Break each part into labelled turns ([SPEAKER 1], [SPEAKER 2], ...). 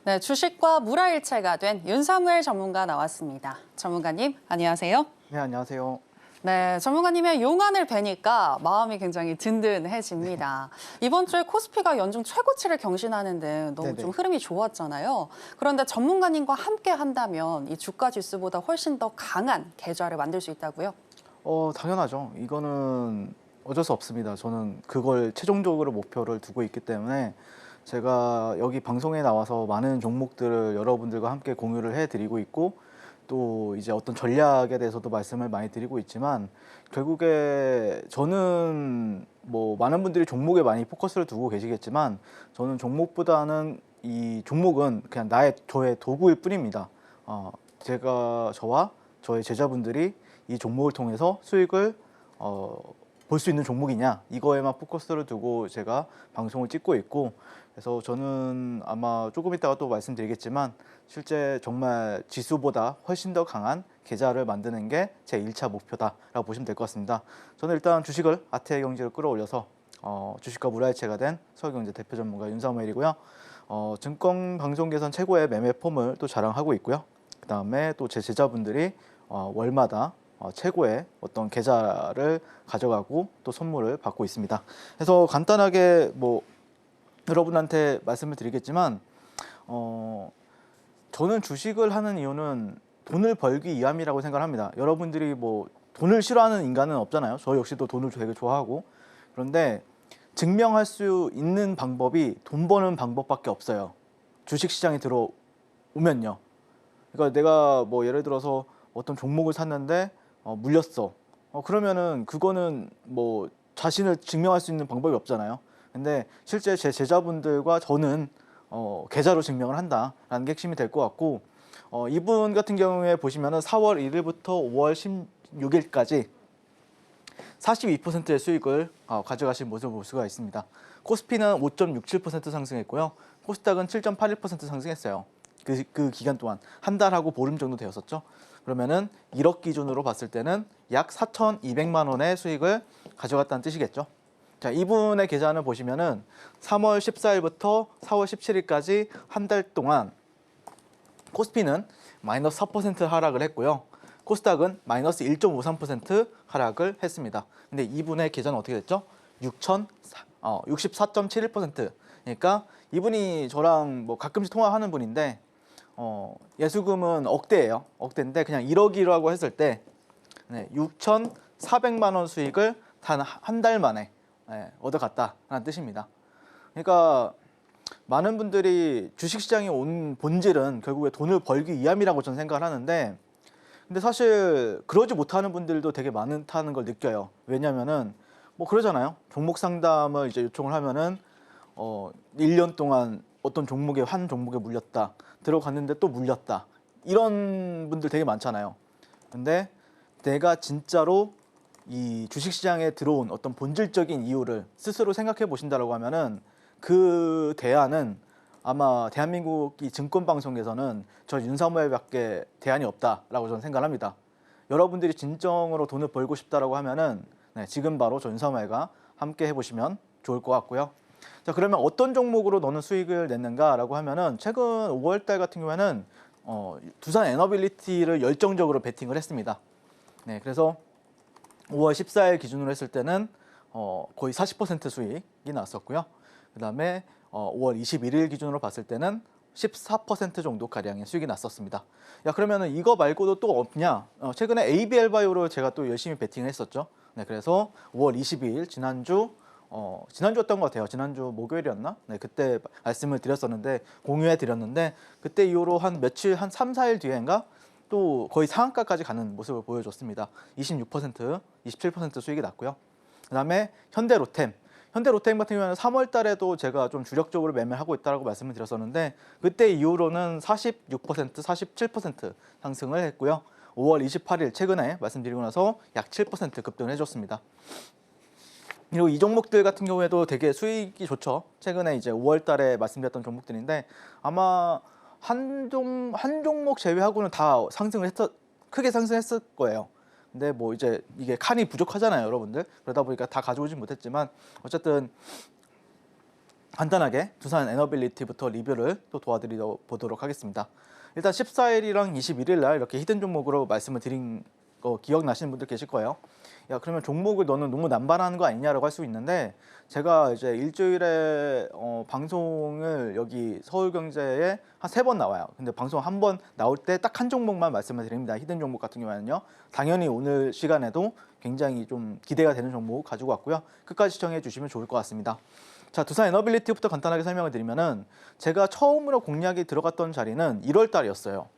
[SPEAKER 1] 네, 주식과 물화일체가 된 윤사무엘 전문가 나왔습니다. 전문가님, 안녕하세요.
[SPEAKER 2] 네, 안녕하세요.
[SPEAKER 1] 네, 전문가님의 용안을 뵈니까 마음이 굉장히 든든해집니다. 이번 주에 코스피가 연중 최고치를 경신하는 등 너무 좀 흐름이 좋았잖아요. 그런데 전문가님과 함께 한다면 이 주가 지수보다 훨씬 더 강한 계좌를 만들 수 있다고요?
[SPEAKER 2] 당연하죠. 이거는 어쩔 수 없습니다. 저는 그걸 최종적으로 목표를 두고 있기 때문에 제가 여기 방송에 나와서 많은 종목들을 여러분들과 함께 공유를 해드리고 있고 또 이제 어떤 전략에 대해서도 말씀을 많이 드리고 있지만 결국에 저는 뭐 많은 분들이 종목에 많이 포커스를 두고 계시겠지만 저는 종목보다는 이 종목은 그냥 저의 도구일 뿐입니다. 저와 저의 제자분들이 이 종목을 통해서 수익을 볼 수 있는 종목이냐 이거에만 포커스를 두고 제가 방송을 찍고 있고 그래서 저는 아마 조금 이따가 또 말씀드리겠지만 실제 정말 지수보다 훨씬 더 강한 계좌를 만드는 게 제 1차 목표다라고 보시면 될 것 같습니다. 저는 일단 주식을 아태의 경제를 끌어올려서 주식과 물화일체가 된 서울경제 대표 전문가 윤사무엘이고요. 증권 방송 개선 최고의 매매 폼을 또 자랑하고 있고요. 그 다음에 또 제 제자분들이 월마다 최고의 어떤 계좌를 가져가고 또 선물을 받고 있습니다. 그래서 간단하게 뭐 여러분한테 말씀을 드리겠지만 저는 주식을 하는 이유는 돈을 벌기 위함이라고 생각을 합니다. 여러분들이 뭐 돈을 싫어하는 인간은 없잖아요. 저 역시도 돈을 되게 좋아하고 그런데 증명할 수 있는 방법이 돈 버는 방법밖에 없어요. 주식시장에 들어오면요. 그러니까 내가 뭐 예를 들어서 어떤 종목을 샀는데 물렸어. 그러면은 그거는 뭐 자신을 증명할 수 있는 방법이 없잖아요. 근데 실제 제 제자분들과 저는 계좌로 증명을 한다라는 게 핵심이 될 것 같고 이분 같은 경우에 보시면은 4월 1일부터 5월 16일까지 42%의 수익을 가져가신 모습을 볼 수가 있습니다. 코스피는 5.67% 상승했고요. 코스닥은 7.81% 상승했어요. 그 기간 동안 한 달하고 보름 정도 되었었죠. 그러면은 1억 기준으로 봤을 때는 약 4,200만 원의 수익을 가져갔다는 뜻이겠죠. 자, 이분의 계좌를 보시면은 3월 14일부터 4월 17일까지 한 달 동안 코스피는 마이너스 4% 하락을 했고요. 코스닥은 마이너스 1.53% 하락을 했습니다. 근데 이분의 계좌는 어떻게 됐죠? 64.71%. 그러니까 이분이 저랑 뭐 가끔씩 통화하는 분인데 예수금은 억대예요. 억대인데 그냥 1억이라고 했을 때 6,400만 원 수익을 단 한 달 만에 얻어갔다라는 뜻입니다. 그러니까 많은 분들이 주식시장에 온 본질은 결국에 돈을 벌기 위함이라고 저는 생각을 하는데 근데 사실 그러지 못하는 분들도 되게 많다는 걸 느껴요. 왜냐면은 뭐 그러잖아요. 종목 상담을 이제 요청을 하면은 1년 동안 어떤 종목에 한 종목에 물렸다. 들어갔는데 또 물렸다. 이런 분들 되게 많잖아요. 근데 내가 진짜로 이 주식시장에 들어온 어떤 본질적인 이유를 스스로 생각해 보신다고 하면은 그 대안은 아마 대한민국 이 증권방송에서는 저 윤사무엘밖에 대안이 없다라고 저는 생각합니다. 여러분들이 진정으로 돈을 벌고 싶다라고 하면은 지금 바로 저 윤사무엘과 함께 해보시면 좋을 것 같고요. 자, 그러면 어떤 종목으로 너는 수익을 냈는가라고 하면은 최근 5월달 같은 경우에는 두산 에너빌리티를 열정적으로 베팅을 했습니다. 네, 그래서 5월 14일 기준으로 했을 때는 거의 40% 수익이 났었고요. 그 다음에 5월 21일 기준으로 봤을 때는 14% 정도 가량의 수익이 났었습니다. 야, 그러면은 이거 말고도 또 없냐? 최근에 ABL 바이오를 제가 또 열심히 베팅을 했었죠. 네, 그래서 5월 22일 지난주였던 것 같아요. 지난주 목요일이었나? 네, 그때 말씀을 드렸었는데 공유해 드렸는데 그때 이후로 한 며칠 한 3, 4일 뒤엔가 또 거의 상한가까지 가는 모습을 보여줬습니다. 26%, 27% 수익이 났고요. 그다음에 현대로템 같은 경우에는 3월 달에도 제가 좀 주력적으로 매매하고 있다고 말씀을 드렸었는데 그때 이후로는 46%, 47% 상승을 했고요. 5월 28일 최근에 말씀드리고 나서 약 7% 급등을 해줬습니다. 그리고 이 종목들 같은 경우에도 되게 수익이 좋죠. 최근에 이제 5월 달에 말씀드렸던 종목들인데 아마 한 종목 제외하고는 다 크게 상승했을 거예요. 근데 뭐 이제 이게 칸이 부족하잖아요, 여러분들. 그러다 보니까 다 가져오진 못했지만 어쨌든 간단하게 두산 에너빌리티부터 리뷰를 또 도와드려 보도록 하겠습니다. 일단 14일이랑 21일 날 이렇게 히든 종목으로 말씀을 드린 거 기억나시는 분들 계실 거예요. 야, 그러면 종목을 너는 너무 남발하는 거 아니냐라고 할 수 있는데, 제가 이제 일주일에 방송을 여기 서울경제에 한 3번 나와요. 근데 방송 한 번 나올 때 딱 한 종목만 말씀을 드립니다. 히든 종목 같은 경우에는요. 당연히 오늘 시간에도 굉장히 좀 기대가 되는 종목 가지고 왔고요. 끝까지 시청해 주시면 좋을 것 같습니다. 자, 두산 에너빌리티부터 간단하게 설명을 드리면은, 제가 처음으로 공략이 들어갔던 자리는 1월 달이었어요.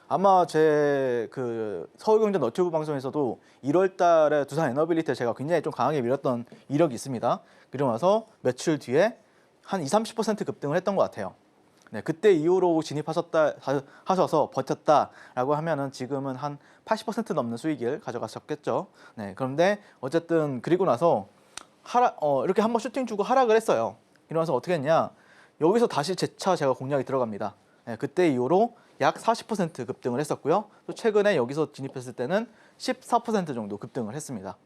[SPEAKER 2] 아마 제 그 서울경제 너튜브 방송에서도 1월 달에 두산 에너빌리티에 제가 굉장히 좀 강하게 밀었던 이력이 있습니다. 그리고 나서 며칠 뒤에 한 20-30% 급등을 했던 것 같아요. 네, 그때 이후로 하셔서 버텼다라고 하면은 지금은 한 80% 넘는 수익을 가져가셨겠죠. 네, 그런데 어쨌든 그리고 나서 이렇게 한번 슈팅 주고 하락을 했어요. 이러면서 어떻게 했냐? 여기서 다시 재차 제가 공략이 들어갑니다. 네, 그때 이후로 약 40% 급등을 했었고요. 또 최근에 여기서 진입했을 때는 14% 정도 급등을 했습니다.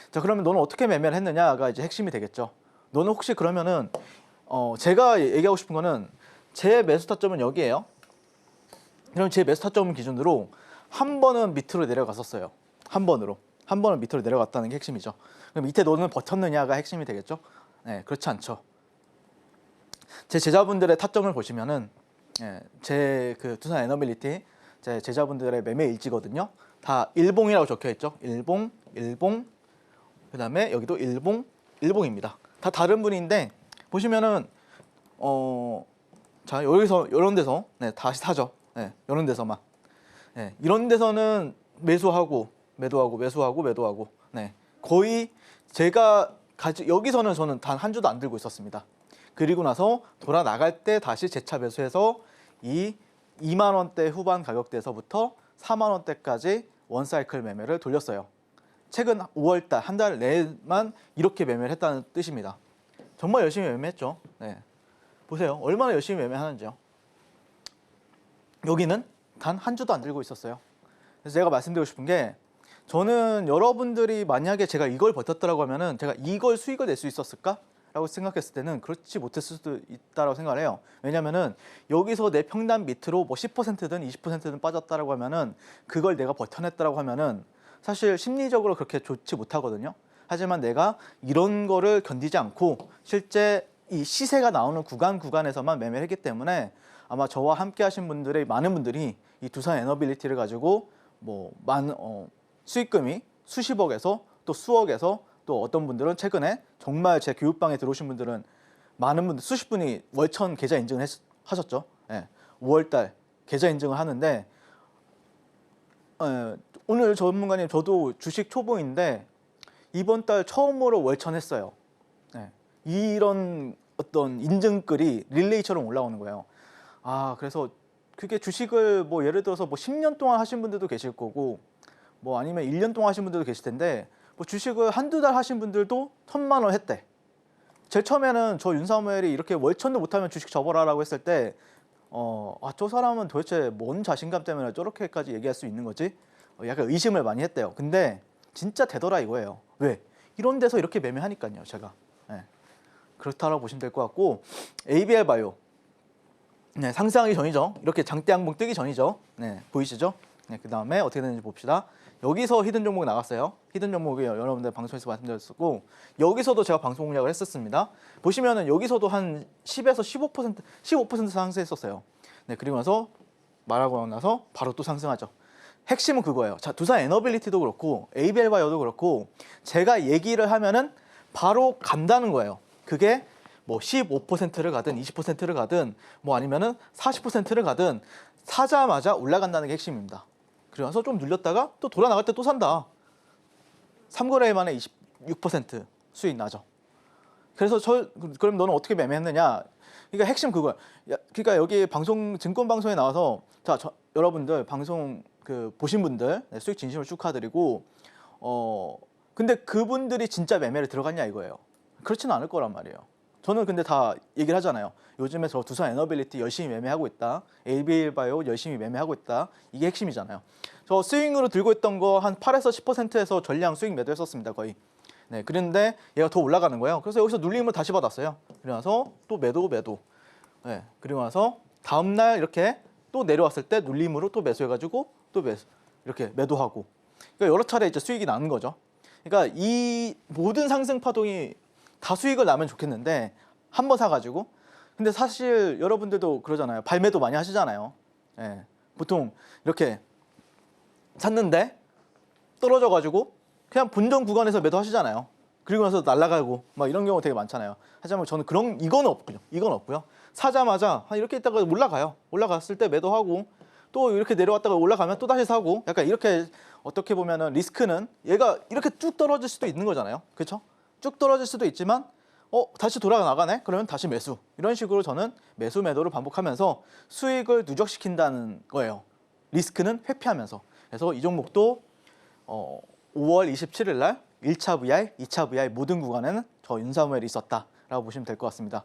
[SPEAKER 2] 자, 그러면 너는 어떻게 매매를 했느냐가 이제 핵심이 되겠죠. 너는 혹시 그러면은 제가 얘기하고 싶은 거는, 제 매수 타점은 여기예요. 그럼 제 매수 타점 기준으로 한 번은 밑으로 내려갔었어요. 한 번은 밑으로 내려갔다는 게 핵심이죠. 그럼 밑에 너는 버텼느냐가 핵심이 되겠죠. 네, 그렇지 않죠. 제 제자분들의 타점을 보시면은, 제 그 두산 에너빌리티 제 제자분들의 매매 일지거든요. 다 일봉이라고 적혀 있죠. 일봉, 그다음에 여기도 일봉입니다. 다 다른 분인데 보시면은 자, 여기서 이런 데서 다시 사죠. 이런 데서만. 이런 데서는 매도하고 거의 제가 여기서는 저는 단 한 주도 안 들고 있었습니다. 그리고 나서 돌아 나갈 때 다시 재차 매수해서 이 2만 원대 후반 가격대에서부터 4만 원대까지 원사이클 매매를 돌렸어요. 최근 5월 달 한 달 내만 이렇게 매매를 했다는 뜻입니다. 정말 열심히 매매했죠. 보세요. 얼마나 열심히 매매하는지요. 여기는 단 한 주도 안 들고 있었어요. 그래서 제가 말씀드리고 싶은 게, 저는 여러분들이 만약에 제가 이걸 버텼더라고 하면은 제가 이걸 수익을 낼 수 있었을까? 라고 생각했을 때는 그렇지 못했을 수도 있다고 생각을 해요. 왜냐면은 여기서 내 평단 밑으로 뭐 10%든 20%든 빠졌다라고 하면은, 그걸 내가 버텨냈다라고 하면은 사실 심리적으로 그렇게 좋지 못하거든요. 하지만 내가 이런 거를 견디지 않고 실제 이 시세가 나오는 구간에서만 매매를 했기 때문에, 아마 저와 함께 하신 분들의 많은 분들이 이 두산 에너빌리티를 가지고 수익금이 수십억에서 또 수억에서, 또 어떤 분들은 최근에 정말 제 교육방에 들어오신 분들은 많은 분들, 수십 분이 월천 계좌 인증을 하셨죠. 5월달 계좌 인증을 하는데, 오늘 전문가님, 저도 주식 초보인데 이번 달 처음으로 월천했어요. 이런 어떤 인증글이 릴레이처럼 올라오는 거예요. 그래서 그게 주식을 뭐 예를 들어서 뭐 10년 동안 하신 분들도 계실 거고, 뭐 아니면 1년 동안 하신 분들도 계실 텐데, 뭐 주식을 한두 달 하신 분들도 1,000만 원 했대. 제일 처음에는 저 윤사무엘이 이렇게 월천도 못하면 주식 접어라라고 했을 때, 저 사람은 도대체 뭔 자신감 때문에 저렇게까지 얘기할 수 있는 거지? 약간 의심을 많이 했대요. 근데 진짜 되더라 이거예요. 왜? 이런 데서 이렇게 매매하니까요, 제가. 그렇다라고 보시면 될 것 같고, ABL 바이오. 상승하기 전이죠. 이렇게 장대 양봉 뜨기 전이죠. 보이시죠? 그 다음에 어떻게 되는지 봅시다. 여기서 히든 종목이 나갔어요. 히든 종목이 여러분들 방송에서 말씀드렸었고, 여기서도 제가 방송 공략을 했었습니다. 보시면은 여기서도 한 10에서 15% 상승했었어요. 그리고 나서 말하고 나서 바로 또 상승하죠. 핵심은 그거예요. 자, 두산 에너빌리티도 그렇고 ABL 바이오도 그렇고, 제가 얘기를 하면은 바로 간다는 거예요. 그게 뭐 15%를 가든 20%를 가든 뭐 아니면은 40%를 가든 사자마자 올라간다는 게 핵심입니다. 그래서 좀 눌렸다가 또 돌아 나갈 때 또 산다. 3거래 만에 26% 수익 나죠. 그래서 그럼 너는 어떻게 매매했느냐? 그러니까 핵심 그거야. 그러니까 여기 증권 방송에 나와서, 자, 여러분들 방송 보신 분들 수익 진심으로 축하드리고, 근데 그분들이 진짜 매매를 들어갔냐 이거예요. 그렇지는 않을 거란 말이에요. 저는 근데 다 얘기를 하잖아요. 요즘에 저 두산 에너빌리티 열심히 매매하고 있다. ABL 바이오 열심히 매매하고 있다. 이게 핵심이잖아요. 저 스윙으로 들고 있던 거 한 8에서 10%에서 전량 수익 매도했었습니다. 거의. 네, 그런데 얘가 더 올라가는 거예요. 그래서 여기서 눌림을 다시 받았어요. 그리고 나서 또 매도. 네, 그리고 나서 다음 날 이렇게 또 내려왔을 때 눌림으로 또 매수해가지고 또 매수 이렇게 매도하고. 그러니까 여러 차례 이제 수익이 나는 거죠. 그러니까 이 모든 상승 파동이 다 수익을 나면 좋겠는데 한 번 사가지고. 근데 사실 여러분들도 그러잖아요. 발매도 많이 하시잖아요. 예, 보통 이렇게 샀는데 떨어져가지고 그냥 본전 구간에서 매도하시잖아요. 그리고 나서 날아가고 막 이런 경우 되게 많잖아요. 하지만 저는 이건 없고요. 이건 없고요. 사자마자 이렇게 있다가 올라가요. 올라갔을 때 매도하고 또 이렇게 내려왔다가 올라가면 또 다시 사고 약간 이렇게 어떻게 보면은 리스크는 얘가 이렇게 쭉 떨어질 수도 있는 거잖아요. 그렇죠? 쭉 떨어질 수도 있지만 다시 돌아가 나가네? 그러면 다시 매수. 이런 식으로 저는 매수 매도를 반복하면서 수익을 누적시킨다는 거예요. 리스크는 회피하면서. 그래서 이 종목도 5월 27일 날 1차 VR, 2차 VR 모든 구간에는 저 윤사무엘이 있었다라고 보시면 될 것 같습니다.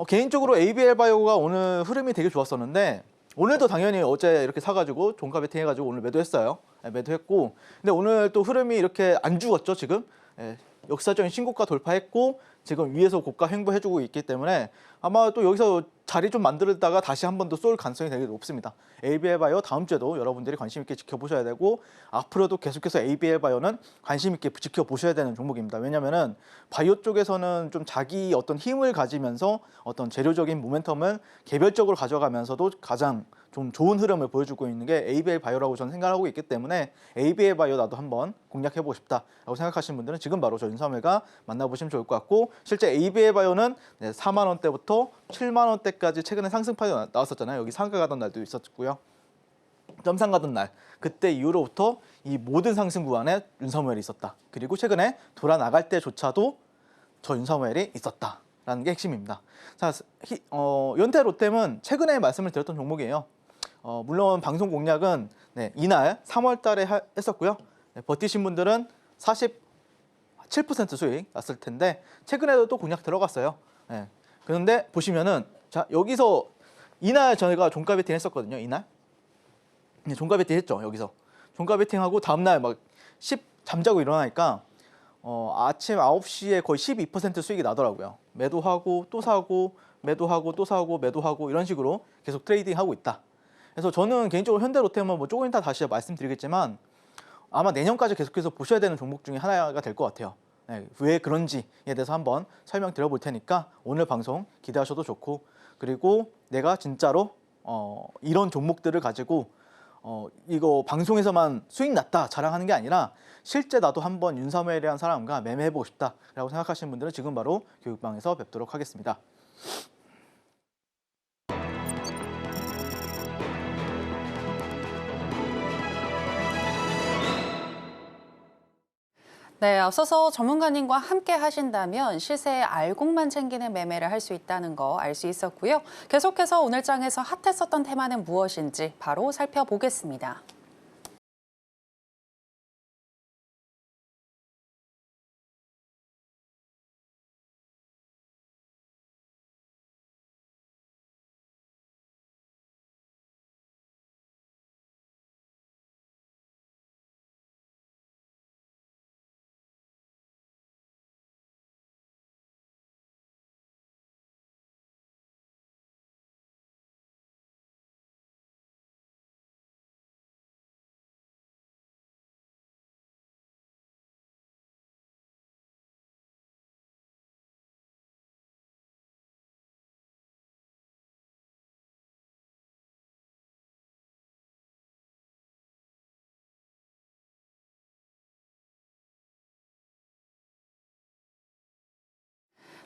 [SPEAKER 2] 개인적으로 ABL 바이오가 오늘 흐름이 되게 좋았었는데 오늘도 당연히 어제 이렇게 사가지고 종가 베팅 해가지고 오늘 매도했어요. 네, 매도했고 근데 오늘 또 흐름이 이렇게 안 죽었죠 지금. 네, 역사적인 신고가 돌파했고 지금 위에서 고가 횡보해주고 있기 때문에 아마 또 여기서 자리 좀 만들다가 다시 한 번 더 쏠 가능성이 되게 높습니다. ABL 바이오 다음 주에도 여러분들이 관심 있게 지켜보셔야 되고 앞으로도 계속해서 ABL 바이오는 관심 있게 지켜보셔야 되는 종목입니다. 왜냐면은 바이오 쪽에서는 좀 자기 어떤 힘을 가지면서 어떤 재료적인 모멘텀을 개별적으로 가져가면서도 가장 좀 좋은 흐름을 보여주고 있는 게 ABL 바이오라고 저는 생각하고 있기 때문에 ABL 바이오 나도 한번 공략해보고 싶다라고 생각하시는 분들은 지금 바로 저 윤사무엘과 만나보시면 좋을 것 같고 실제 ABL 바이오는 4만 원대부터 7만 원대까지 최근에 상승판이 나왔었잖아요. 여기 상가 가던 날도 있었고요. 점상 가던 날 그때 이후로부터 이 모든 상승 구간에 윤사무엘이 있었다. 그리고 최근에 돌아 나갈 때조차도 저 윤사무엘이 있었다라는 게 핵심입니다. 자, 연태 롯데는 최근에 말씀을 드렸던 종목이에요. 물론 방송 공략은 이날 3월 달에 했었고요. 버티신 분들은 47% 수익 났을 텐데 최근에도 또 공략 들어갔어요. 그런데 보시면은 자 여기서 이날 저희가 종가 베팅 했었거든요. 이날 종가 베팅 했죠. 여기서 종가 베팅하고 다음날 막 잠자고 일어나니까 아침 9시에 거의 12% 수익이 나더라고요. 매도하고 또 사고 매도하고 또 사고 매도하고 이런 식으로 계속 트레이딩 하고 있다. 그래서 저는 개인적으로 현대로템은 뭐 조금 이따 다시 말씀드리겠지만 아마 내년까지 계속해서 보셔야 되는 종목 중에 하나가 될 것 같아요. 왜 그런지에 대해서 한번 설명드려 볼 테니까 오늘 방송 기대하셔도 좋고 그리고 내가 진짜로 이런 종목들을 가지고 이거 방송에서만 수익 났다 자랑하는 게 아니라 실제 나도 한번 윤사무엘이라는 사람과 매매해보고 싶다라고 생각하시는 분들은 지금 바로 교육방에서 뵙도록 하겠습니다.
[SPEAKER 1] 네, 앞서서 전문가님과 함께 하신다면 시세에 알곡만 챙기는 매매를 할 수 있다는 거 알 수 있었고요. 계속해서 오늘 장에서 핫했었던 테마는 무엇인지 바로 살펴보겠습니다.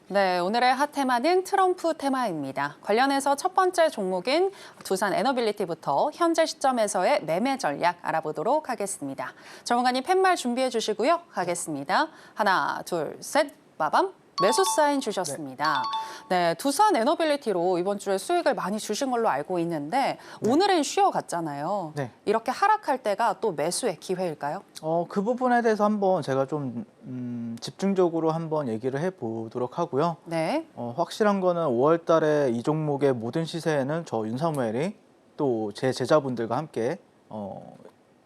[SPEAKER 1] 네, 오늘의 핫테마는 트럼프 테마입니다. 관련해서 첫 번째 종목인 두산 에너빌리티부터 현재 시점에서의 매매 전략 알아보도록 하겠습니다. 전문가님 팻말 준비해 주시고요. 가겠습니다. 하나, 둘, 셋, 빠밤. 매수 사인 주셨습니다. 네, 두산 에너빌리티로 이번 주에 수익을 많이 주신 걸로 알고 있는데 오늘은 쉬어갔잖아요.
[SPEAKER 2] 네.
[SPEAKER 1] 이렇게 하락할 때가 또 매수의 기회일까요?
[SPEAKER 2] 그 부분에 대해서 한번 제가 좀 집중적으로 한번 얘기를 해보도록 하고요.
[SPEAKER 1] 네.
[SPEAKER 2] 확실한 거는 5월 달에 이 종목의 모든 시세에는 저 윤사무엘이 또 제 제자분들과 함께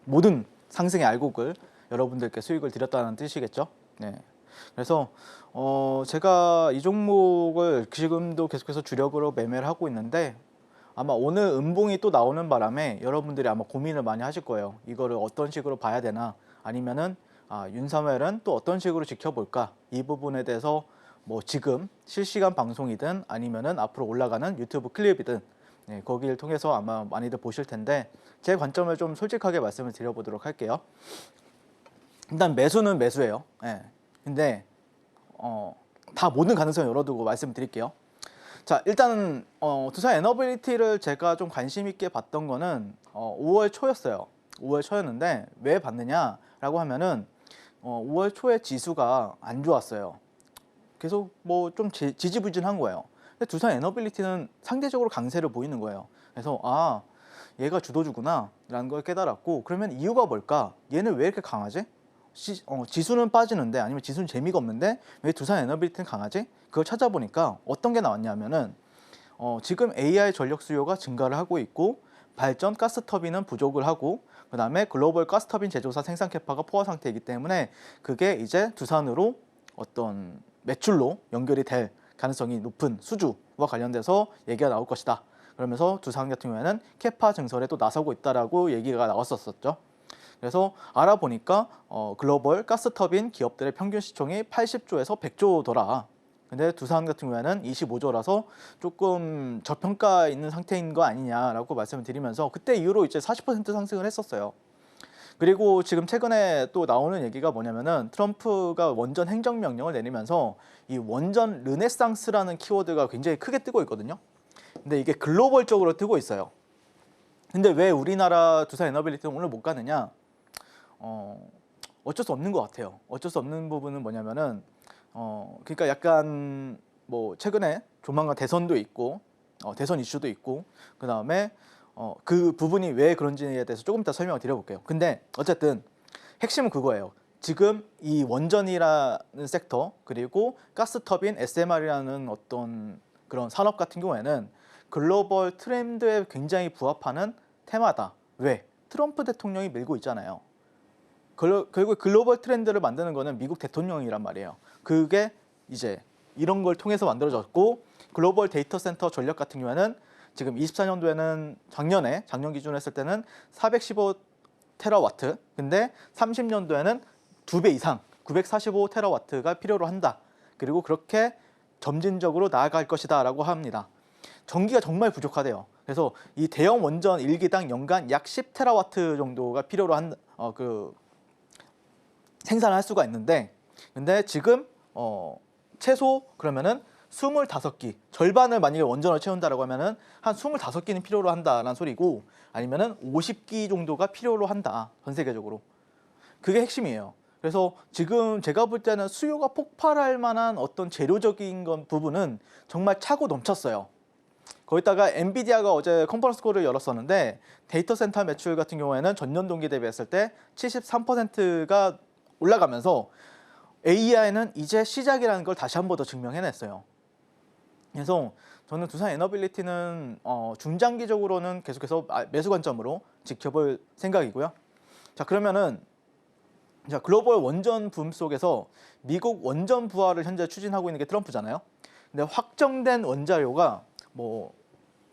[SPEAKER 2] 모든 상승의 알곡을 여러분들께 수익을 드렸다는 뜻이겠죠. 네. 그래서 제가 이 종목을 지금도 계속해서 주력으로 매매를 하고 있는데 아마 오늘 음봉이 또 나오는 바람에 여러분들이 아마 고민을 많이 하실 거예요. 이거를 어떤 식으로 봐야 되나, 아니면은 윤석열은 또 어떤 식으로 지켜볼까, 이 부분에 대해서 뭐 지금 실시간 방송이든 아니면은 앞으로 올라가는 유튜브 클립이든 거기를 통해서 아마 많이들 보실 텐데 제 관점을 좀 솔직하게 말씀을 드려보도록 할게요. 일단 매수는 매수예요. 근데 다 모든 가능성을 열어두고 말씀드릴게요. 자, 일단 두산 에너빌리티를 제가 좀 관심 있게 봤던 거는 5월 초였어요. 5월 초였는데 왜 봤느냐라고 하면은 5월 초에 지수가 안 좋았어요. 계속 뭐 좀 지지부진한 거예요. 근데 두산 에너빌리티는 상대적으로 강세를 보이는 거예요. 그래서 얘가 주도주구나 라는 걸 깨달았고, 그러면 이유가 뭘까? 얘는 왜 이렇게 강하지? 지수는 빠지는데, 아니면 지수는 재미가 없는데 왜 두산 에너빌리티는 강하지? 그걸 찾아보니까 어떤 게 나왔냐면은 지금 AI 전력 수요가 증가를 하고 있고, 발전 가스터빈은 부족을 하고, 그 다음에 글로벌 가스터빈 제조사 생산 캐파가 포화 상태이기 때문에 그게 이제 두산으로 어떤 매출로 연결이 될 가능성이 높은 수주와 관련돼서 얘기가 나올 것이다. 그러면서 두산 같은 경우에는 캐파 증설에 또 나서고 있다라고 얘기가 나왔었죠. 그래서 알아보니까 글로벌 가스터빈 기업들의 평균 시총이 80조에서 100조더라. 근데 두산 같은 경우에는 25조라서 조금 저평가 있는 상태인 거 아니냐라고 말씀을 드리면서 그때 이후로 이제 40% 상승을 했었어요. 그리고 지금 최근에 또 나오는 얘기가 뭐냐면은 트럼프가 원전 행정명령을 내리면서 이 원전 르네상스라는 키워드가 굉장히 크게 뜨고 있거든요. 근데 이게 글로벌적으로 뜨고 있어요. 근데 왜 우리나라 두산 에너빌리티는 오늘 못 가느냐? 어쩔 수 없는 것 같아요. 어쩔 수 없는 부분은 뭐냐면은 그러니까 약간 뭐 최근에 조만간 대선도 있고 대선 이슈도 있고, 그 다음에 그 부분이 왜 그런지에 대해서 조금 이따 설명을 드려볼게요. 근데 어쨌든 핵심은 그거예요. 지금 이 원전이라는 섹터, 그리고 가스터빈 SMR이라는 어떤 그런 산업 같은 경우에는 글로벌 트렌드에 굉장히 부합하는 테마다. 왜? 트럼프 대통령이 밀고 있잖아요. 결국 글로벌 트렌드를 만드는 거는 미국 대통령이란 말이에요. 그게 이제 이런 걸 통해서 만들어졌고, 글로벌 데이터 센터 전력 같은 경우에는 지금 24년도에는 작년 기준으로 했을 때는 415 테라와트, 근데 30년도에는 2배 이상 945 테라와트가 필요로 한다. 그리고 그렇게 점진적으로 나아갈 것이다 라고 합니다. 전기가 정말 부족하대요. 그래서 이 대형 원전 1기당 연간 약 10 테라와트 정도가 필요로 한 생산을 할 수가 있는데, 근데 지금 최소 그러면은 25기, 절반을 만약에 원전을 채운다라고 하면은 한 25기는 필요로 한다라는 소리고, 아니면은 50기 정도가 필요로 한다, 전 세계적으로. 그게 핵심이에요. 그래서 지금 제가 볼 때는 수요가 폭발할 만한 어떤 재료적인 부분은 정말 차고 넘쳤어요. 거기다가 엔비디아가 어제 컨퍼런스 콜을 열었었는데 데이터 센터 매출 같은 경우에는 전년 동기 대비했을 때 73%가 올라가면서 AI는 이제 시작이라는 걸 다시 한 번 더 증명해냈어요. 그래서 저는 두산 에너빌리티는 중장기적으로는 계속해서 매수 관점으로 지켜볼 생각이고요. 자, 그러면은 글로벌 원전 붐 속에서 미국 원전 부활을 현재 추진하고 있는 게 트럼프잖아요. 근데 확정된 원자료가 뭐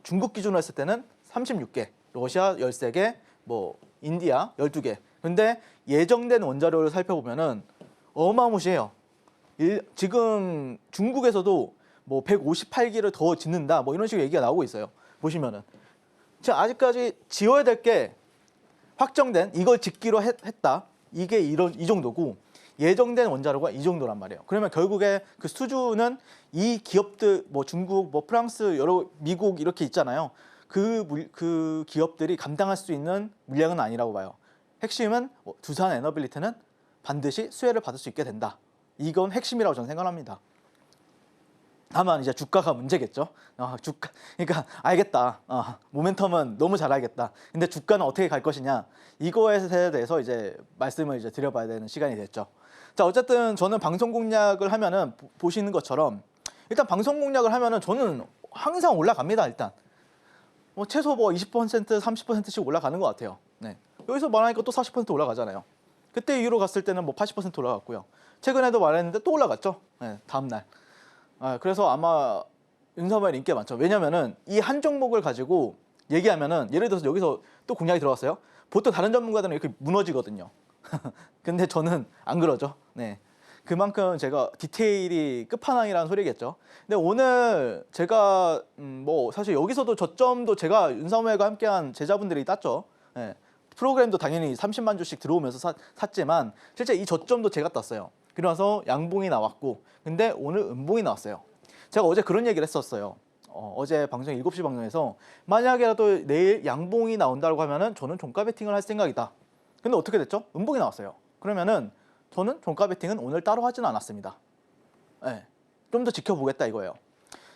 [SPEAKER 2] 중국 기준으로 했을 때는 36개, 러시아 13개, 뭐 인디아 12개. 근데 예정된 원자료를 살펴보면은 어마무시해요. 지금 중국에서도 뭐 158기를 더 짓는다, 뭐 이런 식으로 얘기가 나오고 있어요. 보시면은 지금 아직까지 지어야 될 게 확정된, 이걸 짓기로 했다, 이게 이 정도고, 예정된 원자료가 이 정도란 말이에요. 그러면 결국에 그 수주는 이 기업들, 뭐 중국, 뭐 프랑스, 미국 이렇게 있잖아요. 그 기업들이 감당할 수 있는 물량은 아니라고 봐요. 핵심은 두산 에너빌리티는 반드시 수혜를 받을 수 있게 된다. 이건 핵심이라고 저는 생각합니다. 다만 이제 주가가 문제겠죠. 그러니까 알겠다. 모멘텀은 너무 잘 알겠다. 근데 주가는 어떻게 갈 것이냐, 이거에 대해서 이제 말씀을 이제 드려봐야 되는 시간이 됐죠. 자, 어쨌든 저는 방송 공략을 하면은 보시는 것처럼 일단 방송 공략을 하면은 저는 항상 올라갑니다. 일단 뭐 최소 뭐 20%, 30%씩 올라가는 것 같아요. 네. 여기서 말하니까 또 40% 올라가잖아요. 그때 이후로 갔을 때는 뭐 80% 올라갔고요. 최근에도 말했는데 또 올라갔죠. 네, 다음 날. 그래서 아마 윤석열 인기가 많죠. 왜냐면은 이 한 종목을 가지고 얘기하면은 예를 들어서 여기서 또 공략이 들어갔어요. 보통 다른 전문가들은 이렇게 무너지거든요. 근데 저는 안 그러죠. 네. 그만큼 제가 디테일이 끝판왕이라는 소리겠죠. 근데 오늘 제가 뭐 사실 여기서도 저점도 제가 윤석열과 함께한 제자분들이 땄죠. 네. 프로그램도 당연히 30만 주씩 들어오면서 샀지만 실제 이 저점도 제가 땄어요. 그러면서 양봉이 나왔고 근데 오늘 음봉이 나왔어요. 제가 어제 그런 얘기를 했었어요. 어제 방송 7시 방송에서 만약에라도 내일 양봉이 나온다고 하면은 저는 종가 베팅을 할 생각이다. 근데 어떻게 됐죠? 음봉이 나왔어요. 그러면은 저는 종가 베팅은 오늘 따로 하지는 않았습니다. 네, 좀 더 지켜보겠다 이거예요.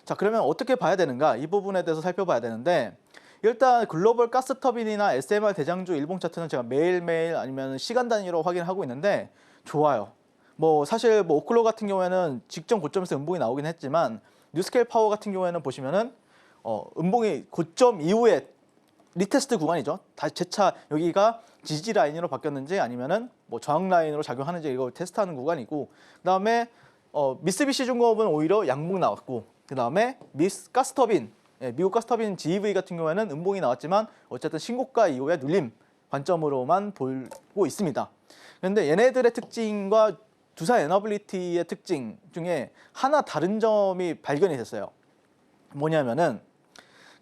[SPEAKER 2] 자, 그러면 어떻게 봐야 되는가? 이 부분에 대해서 살펴봐야 되는데 일단 글로벌 가스터빈이나 SMR 대장주 일봉 차트는 제가 매일매일 아니면 시간 단위로 확인하고 있는데 좋아요. 뭐 사실 뭐 오클로 같은 경우에는 직전 고점에서 음봉이 나오긴 했지만 뉴스케일 파워 같은 경우에는 보시면은 음봉이 고점 이후에 리테스트 구간이죠. 다시 재차 여기가 지지 라인으로 바뀌었는지 아니면은 뭐 저항 라인으로 작용하는지 이걸 테스트하는 구간이고 그다음에 미쓰비시 중공업은 오히려 양봉 나왔고 그다음에 가스터빈 미국 가스터빈 GEV 같은 경우에는 음봉이 나왔지만 어쨌든 신고가 이후에 눌림 관점으로만 보고 있습니다. 그런데 얘네들의 특징과 두산 에너빌리티의 특징 중에 하나 다른 점이 발견이 됐어요. 뭐냐면은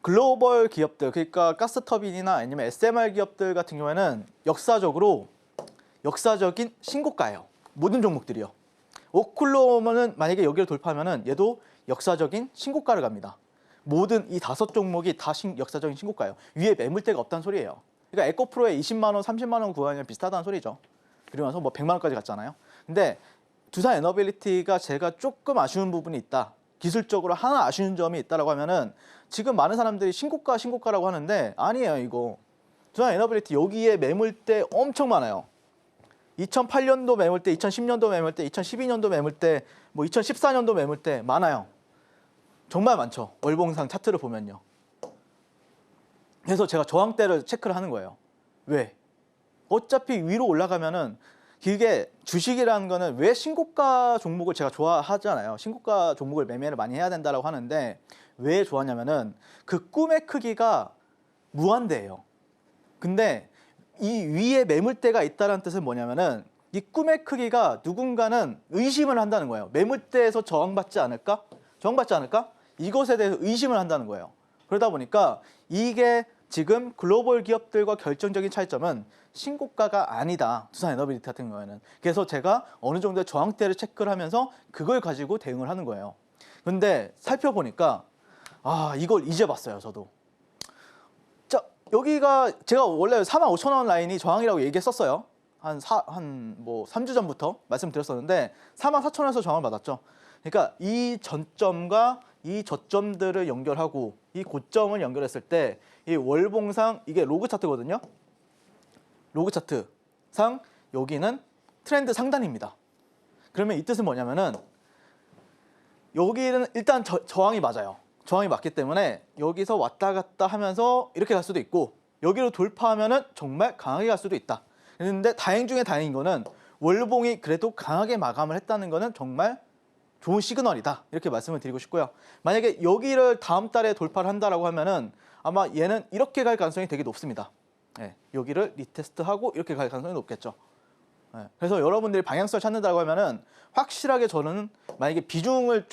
[SPEAKER 2] 글로벌 기업들, 그러니까 가스터빈이나 아니면 SMR 기업들 같은 경우에는 역사적인 신고가예요. 모든 종목들이요. 오클로머는 만약에 여기를 돌파하면은 얘도 역사적인 신고가를 갑니다. 모든 이 5종목이 다 역사적인 신고가예요. 위에 매물대가 없다는 소리예요. 그러니까 에코프로의 20만 원, 30만 원 구간이랑 비슷하다는 소리죠. 그러면서 뭐 100만 원까지 갔잖아요. 근데 두산 에너빌리티가 제가 조금 아쉬운 부분이 있다. 기술적으로 하나 아쉬운 점이 있다라고 하면은 지금 많은 사람들이 신고가라고 하는데 아니에요, 이거. 두산 에너빌리티 여기에 매물대 엄청 많아요. 2008년도 매물대, 2010년도 매물대, 2012년도 매물대, 뭐 2014년도 매물대 많아요. 정말 많죠. 월봉상 차트를 보면요. 그래서 제가 저항대를 체크를 하는 거예요. 왜? 어차피 위로 올라가면은 이게 주식이라는 거는 왜 신고가 종목을 제가 좋아하잖아요. 신고가 종목을 매매를 많이 해야 된다고 하는데 왜 좋아하냐면은 그 꿈의 크기가 무한대예요. 근데 이 위에 매물대가 있다는 뜻은 뭐냐면은 이 꿈의 크기가 누군가는 의심을 한다는 거예요. 매물대에서 저항받지 않을까? 저항받지 않을까? 이것에 대해서 의심을 한다는 거예요. 그러다 보니까 이게 지금 글로벌 기업들과 결정적인 차이점은 신고가가 아니다. 두산 에너빌리티 같은 경우에는. 그래서 제가 어느 정도의 저항대를 체크를 하면서 그걸 가지고 대응을 하는 거예요. 근데 살펴보니까 이걸 이제 봤어요, 저도. 자, 여기가 제가 원래 45,000원 라인이 저항이라고 얘기했었어요. 한 3주 전부터 말씀드렸었는데 44,000원에서 저항을 받았죠. 그러니까 이 전점과 이 저점들을 연결하고 이 고점을 연결했을 때 이 월봉상 이게 로그 차트거든요. 로그 차트상 여기는 트렌드 상단입니다. 그러면 이 뜻은 뭐냐면은 여기는 일단 저항이 맞아요. 저항이 맞기 때문에 여기서 왔다 갔다 하면서 이렇게 갈 수도 있고 여기로 돌파하면은 정말 강하게 갈 수도 있다. 그런데 다행 중에 다행인 거는 월봉이 그래도 강하게 마감을 했다는 거는 정말 좋은 시그널이다. 이렇게 말씀을 드리고 싶고요. 만약에 여기를 다음 달에 돌파를 한다라고 하면은 아마 얘는 이렇게 갈 가능성이 되게 높습니다. 네, 여기를 리테스트하고 이렇게 갈 가능성이 높겠죠. 네, 그래서 여러분들이 방향성을 찾는다고 하면은 확실하게 저는 만약에 비중을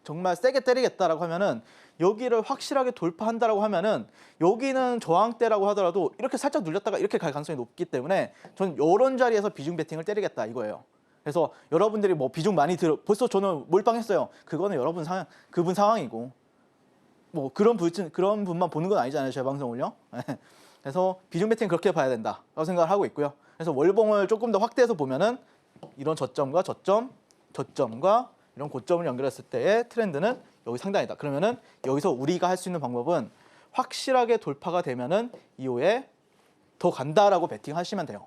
[SPEAKER 2] 정말 세게 때리겠다라고 하면은 여기를 확실하게 돌파한다라고 하면은 여기는 저항대라고 하더라도 이렇게 살짝 눌렸다가 이렇게 갈 가능성이 높기 때문에 저는 이런 자리에서 비중 베팅을 때리겠다 이거예요. 그래서 여러분들이 뭐 비중 많이 벌써 저는 몰빵했어요. 그거는 여러분 그분 상황이고 뭐 그런 분만 보는 건 아니잖아요. 제 방송을요. 그래서 비중 베팅 그렇게 봐야 된다라고 생각을 하고 있고요. 그래서 월봉을 조금 더 확대해서 보면은 이런 저점과 저점과 이런 고점을 연결했을 때의 트렌드는 여기 상단이다. 그러면은 여기서 우리가 할 수 있는 방법은 확실하게 돌파가 되면은 이후에 더 간다라고 베팅하시면 돼요.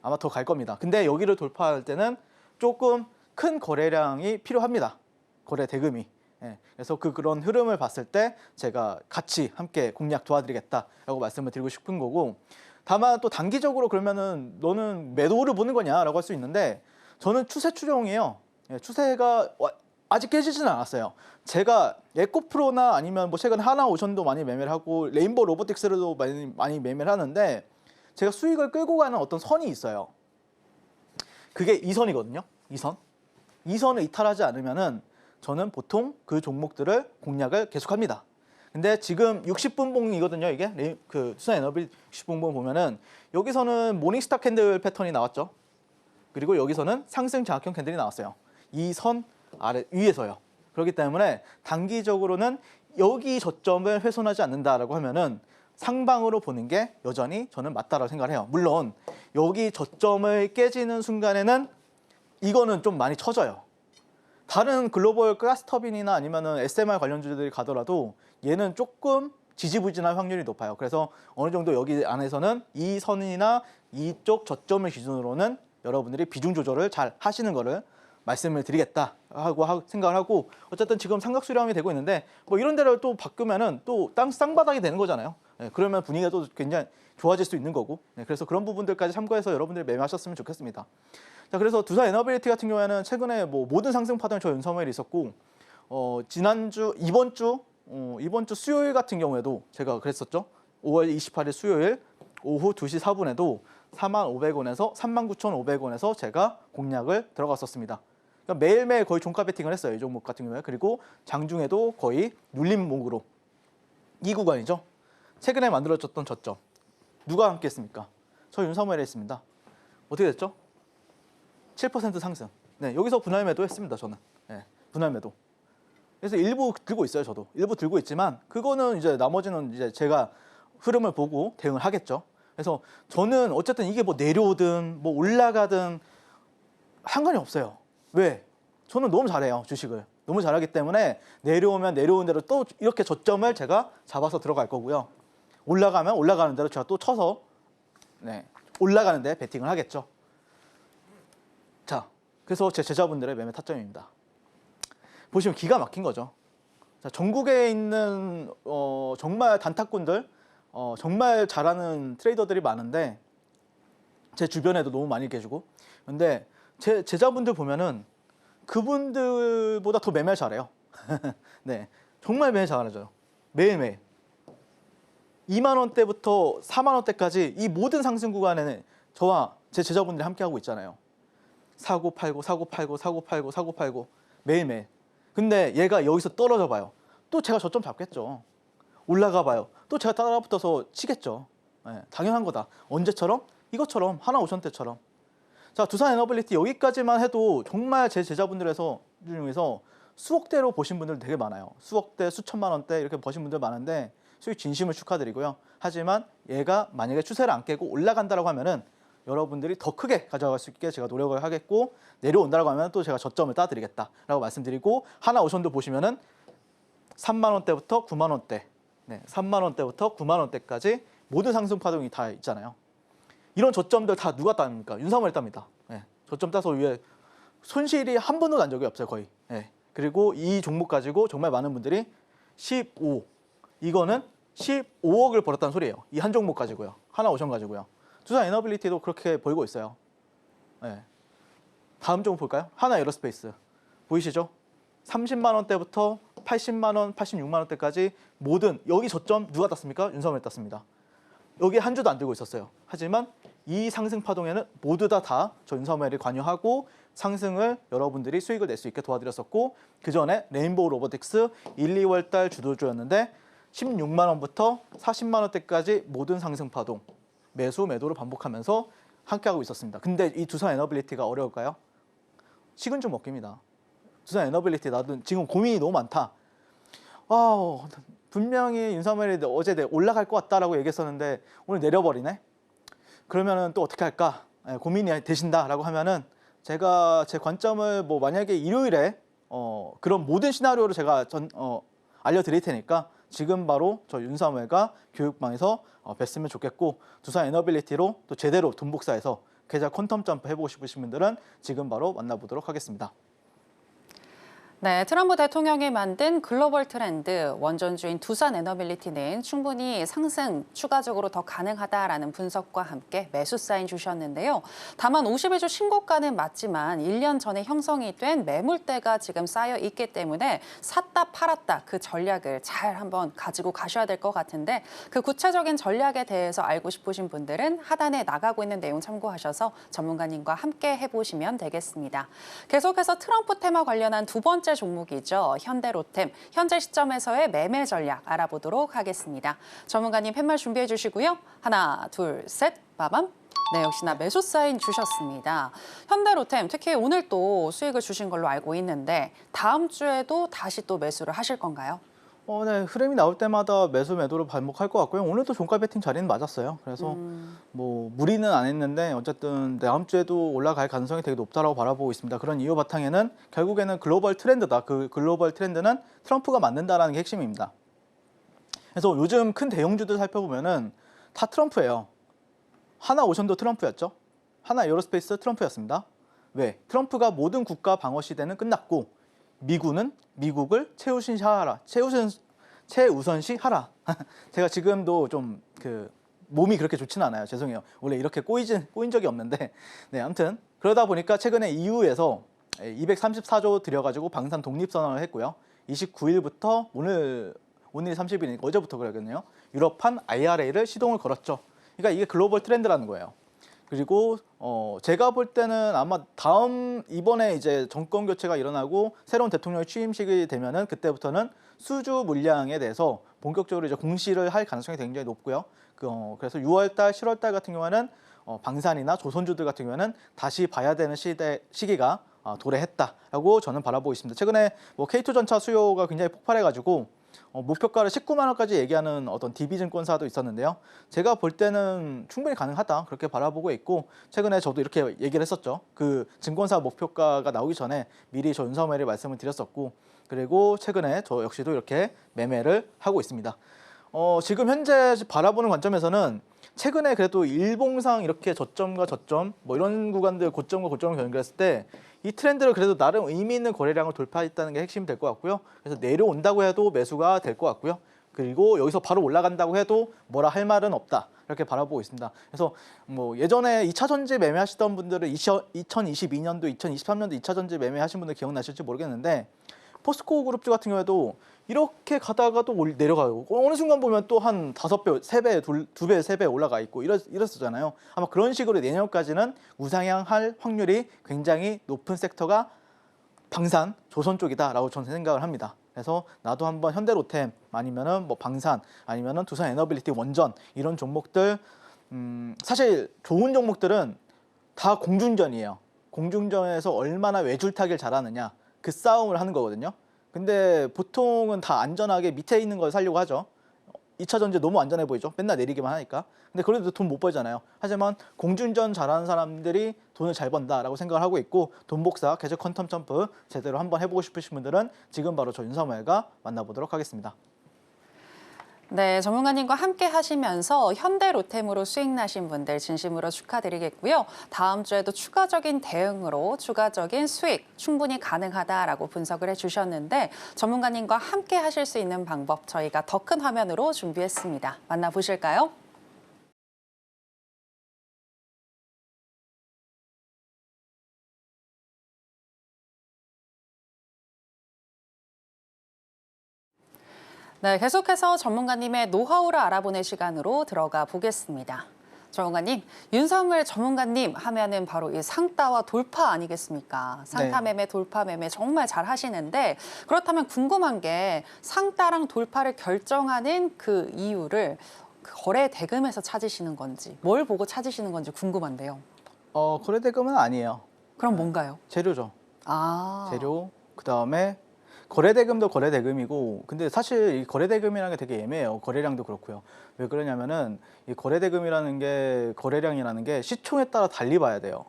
[SPEAKER 2] 아마 더 갈 겁니다. 근데 여기를 돌파할 때는 조금 큰 거래량이 필요합니다. 거래 대금이. 예, 그래서 그런 흐름을 봤을 때 제가 같이 함께 공략 도와드리겠다라고 말씀을 드리고 싶은 거고 다만 또 단기적으로 그러면은 너는 매도를 보는 거냐라고 할 수 있는데 저는 추세 추종이에요. 예, 추세가 아직 깨지지는 않았어요. 제가 에코프로나 아니면 뭐 최근 하나오션도 많이 매매를 하고 레인보우 로보틱스로도 많이 매매를 하는데 제가 수익을 끌고 가는 어떤 선이 있어요. 그게 이 선이거든요. 이 선. 이 선을 이탈하지 않으면은 저는 보통 그 종목들을 공략을 계속합니다. 근데 지금 60분 봉이거든요. 이게 그 투자 에너비 60분 봉 보면은 여기서는 모닝스타 캔들 패턴이 나왔죠. 그리고 여기서는 상승 장악형 캔들이 나왔어요. 이 선 아래 위에서요. 그렇기 때문에 단기적으로는 여기 저점을 훼손하지 않는다라고 하면은 상방으로 보는 게 여전히 저는 맞다라고 생각을 해요. 물론 여기 저점을 깨지는 순간에는 이거는 좀 많이 처져요. 다른 글로벌 가스터빈이나 아니면은 SMR 관련주들이 가더라도 얘는 조금 지지부진할 확률이 높아요. 그래서 어느 정도 여기 안에서는 이 선이나 이쪽 저점을 기준으로는 여러분들이 비중 조절을 잘 하시는 거를 말씀을 드리겠다 하고 생각을 하고 어쨌든 지금 삼각 수렴이 되고 있는데 뭐 이런 데를 또 바꾸면은 또 쌍바닥이 되는 거잖아요. 네, 그러면 분위기가 또 굉장히 좋아질 수 있는 거고 네, 그래서 그런 부분들까지 참고해서 여러분들이 매매하셨으면 좋겠습니다. 자, 그래서 두산 에너빌리티 같은 경우에는 최근에 뭐 모든 상승 파동이 저 윤석열이 있었고 지난주 이번 주 수요일 같은 경우에도 제가 그랬었죠. 5월 28일 수요일 오후 2시 4분에도 45,500원에서 39,500원에서 제가 공략을 들어갔었습니다. 그러니까 매일매일 거의 종가 베팅을 했어요. 이 종목 같은 경우에. 그리고 장중에도 거의 눌림목으로 이 구간이죠. 최근에 만들어졌던 저점. 누가 함께 했습니까? 저 윤석열이 했습니다. 어떻게 됐죠? 7% 상승. 네, 여기서 분할 매도 했습니다. 저는. 네, 분할 매도. 그래서 일부 들고 있어요. 저도. 일부 들고 있지만 그거는 이제 나머지는 이제 제가 흐름을 보고 대응을 하겠죠. 그래서 저는 어쨌든 이게 뭐 내려오든 뭐 올라가든 상관이 없어요. 왜? 저는 너무 잘해요. 주식을. 너무 잘하기 때문에 내려오면 내려온 대로 또 이렇게 저점을 제가 잡아서 들어갈 거고요. 올라가면 올라가는 대로 제가 또 쳐서 네, 올라가는 데 베팅을 하겠죠. 자, 그래서 제 제자분들의 매매 타점입니다. 보시면 기가 막힌 거죠. 자, 전국에 있는 정말 단타꾼들 정말 잘하는 트레이더들이 많은데 제 주변에도 너무 많이 계시고 근데 제 제자분들 보면은 그분들보다 더 매매를 잘해요. 네, 정말 매매 잘하죠. 매일매일 2만 원대부터 4만 원대까지 이 모든 상승 구간에는 저와 제 제자분들이 함께 하고 있잖아요. 사고 팔고 사고 팔고 사고 팔고 사고 팔고 매일매일. 근데 얘가 여기서 떨어져 봐요. 또 제가 저점 잡겠죠. 올라가 봐요. 또 제가 따라붙어서 치겠죠. 네, 당연한 거다. 언제처럼? 이것처럼 하나오션 때처럼. 자, 두산 에너빌리티 여기까지만 해도 정말 제 제자분들 중에서 수억대로 보신 분들 되게 많아요. 수억대, 수천만 원대 이렇게 버신 분들 많은데 수익 진심을 축하드리고요. 하지만 얘가 만약에 추세를 안 깨고 올라간다라고 하면은 여러분들이 더 크게 가져갈 수 있게 제가 노력을 하겠고 내려온다라고 하면 또 제가 저점을 따드리겠다라고 말씀드리고 하나오션도 보시면은 3만 원대부터 9만 원대, 네, 3만 원대부터 9만 원대까지 모든 상승 파동이 다 있잖아요. 이런 저점들 다 누가 땁니까? 윤석열이 땁니다. 네, 저점 따서 위에 손실이 한 번도 난 적이 없어요, 거의. 네, 그리고 이 종목 가지고 정말 많은 분들이 15, 이거는 15억을 벌었다는 소리예요. 이 한 종목 가지고요. 하나오션 가지고요. 두산 에너빌리티도 그렇게 벌고 있어요. 네. 다음 종목 볼까요? 하나 에어로스페이스. 보이시죠? 30만 원대부터 80만 원, 86만 원대까지 모든 여기 저점 누가 땄습니까? 윤석열이 땄습니다. 여기 한 주도 안 들고 있었어요. 하지만 이 상승 파동에는 모두 다 저 윤석열이 관여하고 상승을 여러분들이 수익을 낼 수 있게 도와드렸었고 그 전에 레인보우 로보틱스 1, 2월 달 주도주였는데 16만 원부터 40만 원대까지 모든 상승 파동 매수 매도를 반복하면서 함께하고 있었습니다. 근데 이 두산 에너빌리티가 어려울까요? 식은 죽 먹기입니다. 두산 에너빌리티 나도 지금 고민이 너무 많다. 분명히 윤석열이 어제 올라갈 것 같다라고 얘기했었는데 오늘 내려버리네. 그러면은 또 어떻게 할까? 고민이 되신다라고 하면은 제가 제 관점을 뭐 만약에 일요일에 그런 모든 시나리오를 제가 알려드릴 테니까 지금 바로 저 윤석열과 교육방에서 뵀으면 좋겠고 두산 에너빌리티로 또 제대로 돈 복사해서 계좌 퀀텀 점프 해보고 싶으신 분들은 지금 바로 만나보도록 하겠습니다.
[SPEAKER 1] 네, 트럼프 대통령이 만든 글로벌 트렌드, 원전주인 두산에너빌리티는 충분히 상승 추가적으로 더 가능하다라는 분석과 함께 매수 사인 주셨는데요. 다만 52주 신고가는 맞지만 1년 전에 형성이 된 매물대가 지금 쌓여 있기 때문에 샀다 팔았다 그 전략을 잘 한번 가지고 가셔야 될 것 같은데 그 구체적인 전략에 대해서 알고 싶으신 분들은 하단에 나가고 있는 내용 참고하셔서 전문가님과 함께 해보시면 되겠습니다. 계속해서 트럼프 테마 관련한 두 번째 종목이죠. 현대로템, 현재 시점에서의 매매 전략 알아보도록 하겠습니다. 전문가님 팻말 준비해 주시고요. 하나, 둘, 셋, 빠밤. 네, 역시나 매수 사인 주셨습니다. 현대로템, 특히 오늘 또 수익을 주신 걸로 알고 있는데 다음 주에도 다시 또 매수를 하실 건가요?
[SPEAKER 2] 네, 흐름이 나올 때마다 매수 매도를 반복할 것 같고요. 오늘도 종가 베팅 자리는 맞았어요. 그래서 뭐 무리는 안 했는데 어쨌든 다음 주에도 올라갈 가능성이 되게 높다라고 바라보고 있습니다. 그런 이유 바탕에는 결국에는 글로벌 트렌드다. 그 글로벌 트렌드는 트럼프가 만든다라는 게 핵심입니다. 그래서 요즘 큰 대형주들 살펴보면은 다 트럼프예요. 하나 오션도 트럼프였죠. 하나 에어로스페이스 트럼프였습니다. 왜? 트럼프가 모든 국가 방어 시대는 끝났고 미군은 미국을 최우선시하라. 제가 지금도 좀 몸이 그렇게 좋지는 않아요. 죄송해요. 원래 이렇게 꼬인 적이 없는데. 네, 아무튼 그러다 보니까 최근에 EU에서 234조 들여가지고 방산 독립선언을 했고요. 29일부터 오늘이 30일이니까 어제부터 그러겠네요. 유럽판 IRA를 시동을 걸었죠. 그러니까 이게 글로벌 트렌드라는 거예요. 그리고 제가 볼 때는 아마 이번에 이제 정권 교체가 일어나고 새로운 대통령이 취임식이 되면은 그때부터는 수주 물량에 대해서 본격적으로 이제 공시를 할 가능성이 굉장히 높고요. 그래서 6월달, 7월달 같은 경우에는 방산이나 조선주들 같은 경우에는 다시 봐야 되는 시기가 도래했다라고 저는 바라보고 있습니다. 최근에 뭐 K2 전차 수요가 굉장히 폭발해가지고 목표가를 19만 원까지 얘기하는 어떤 DB증권사도 있었는데요. 제가 볼 때는 충분히 가능하다 그렇게 바라보고 있고 최근에 저도 이렇게 얘기를 했었죠. 그 증권사 목표가가 나오기 전에 미리 저 윤석열이 말씀을 드렸었고 그리고 최근에 저 역시도 이렇게 매매를 하고 있습니다. 지금 현재 바라보는 관점에서는 최근에 그래도 일봉상 이렇게 저점과 저점 뭐 이런 구간들 고점과 고점을 연결했을 때 이 트렌드를 그래도 나름 의미 있는 거래량을 돌파했다는 게 핵심이 될 것 같고요. 그래서 내려온다고 해도 매수가 될 것 같고요. 그리고 여기서 바로 올라간다고 해도 뭐라 할 말은 없다. 이렇게 바라보고 있습니다. 그래서 뭐 예전에 2차 전지 매매하시던 분들은 2022년도, 2023년도 2차 전지 매매하신 분들 기억나실지 모르겠는데 포스코 그룹주 같은 경우에도 이렇게 가다가 또 내려가고 어느 순간 보면 또 한 5배, 3배, 2배, 3배 올라가 있고 이랬었잖아요. 아마 그런 식으로 내년까지는 우상향할 확률이 굉장히 높은 섹터가 방산, 조선 쪽이다라고 저는 생각을 합니다. 그래서 나도 한번 현대로템 아니면은 뭐 방산 아니면은 두산에너빌리티 원전 이런 종목들 사실 좋은 종목들은 다 공중전이에요. 공중전에서 얼마나 외줄타기를 잘하느냐 그 싸움을 하는 거거든요. 근데 보통은 다 안전하게 밑에 있는 걸 사려고 하죠. 2차 전지 너무 안전해 보이죠. 맨날 내리기만 하니까. 근데 그래도 돈 못 벌잖아요. 하지만 공중전 잘하는 사람들이 돈을 잘 번다라고 생각을 하고 있고 돈 복사, 계좌 퀀텀 점프 제대로 한번 해보고 싶으신 분들은 지금 바로 저 윤석열과 만나보도록 하겠습니다.
[SPEAKER 1] 네, 전문가님과 함께 하시면서 현대로템으로 수익 나신 분들 진심으로 축하드리겠고요. 다음 주에도 추가적인 대응으로 추가적인 수익 충분히 가능하다라고 분석을 해주셨는데 전문가님과 함께 하실 수 있는 방법 저희가 더 큰 화면으로 준비했습니다. 만나보실까요? 네, 계속해서 전문가님의 노하우를 알아보는 시간으로 들어가 보겠습니다. 전문가님, 윤석열 전문가님 하면은 바로 이 상따와 돌파 아니겠습니까? 상따 매매, 돌파 매매 정말 잘 하시는데 그렇다면 궁금한 게 상따랑 돌파를 결정하는 그 이유를 거래 대금에서 찾으시는 건지 뭘 보고 찾으시는 건지 궁금한데요.
[SPEAKER 2] 거래 대금은 아니에요.
[SPEAKER 1] 그럼 뭔가요?
[SPEAKER 2] 재료죠.
[SPEAKER 1] 아,
[SPEAKER 2] 재료, 그다음에 거래대금도 거래대금이고 근데 사실 이 거래대금이라는 게 되게 애매해요. 거래량도 그렇고요. 왜 그러냐면은 이 거래대금이라는 게 거래량이라는 게 시총에 따라 달리 봐야 돼요.